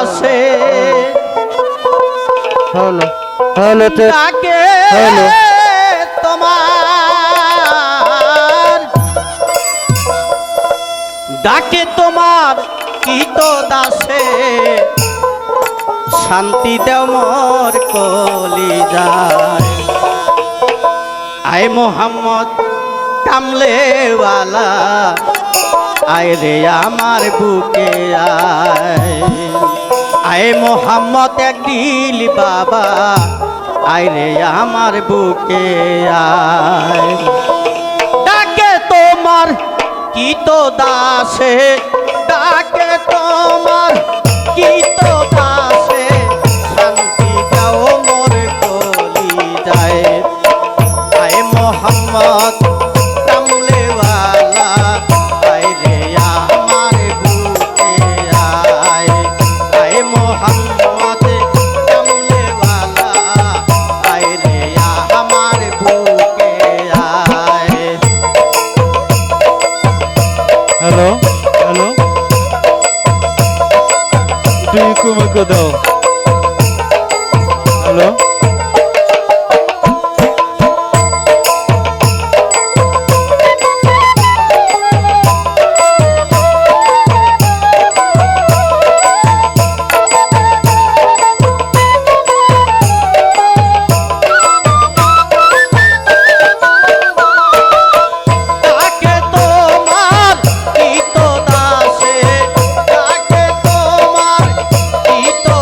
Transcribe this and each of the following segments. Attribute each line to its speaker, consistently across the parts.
Speaker 1: দাসে
Speaker 2: হলো হলো তো
Speaker 1: ডাকে
Speaker 2: হলো
Speaker 1: তোমার ডাকে তোমার কি তো দাসে শান্তি দেও মোর কলিজায় আয় মোহাম্মদ কামলেওয়ালা আয় রে আমার বুকে আয় আয় মোহাম্মদ এক দিল বাবা আয় রে আমার বুকে আয় ডাকে তোমার কি তো দাসে ডাকে তোমার কি তো দাসে শান্তি দাও মোর কলিজায় আয় মোহাম্মদ কামলেওয়ালা আয় রে আমার বুকে আয় আয় মোহাম্মদ কামলেওয়ালা আয় রে আমার বুকে আয়
Speaker 2: হ্যালো হ্যালো তুই কুমুকে দাও হ্যালো
Speaker 1: ডাকে তোমার কি তো দাসে ডাকে তোমার কি তো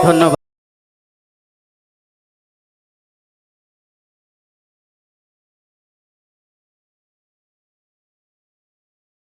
Speaker 1: ধন্যবাদ।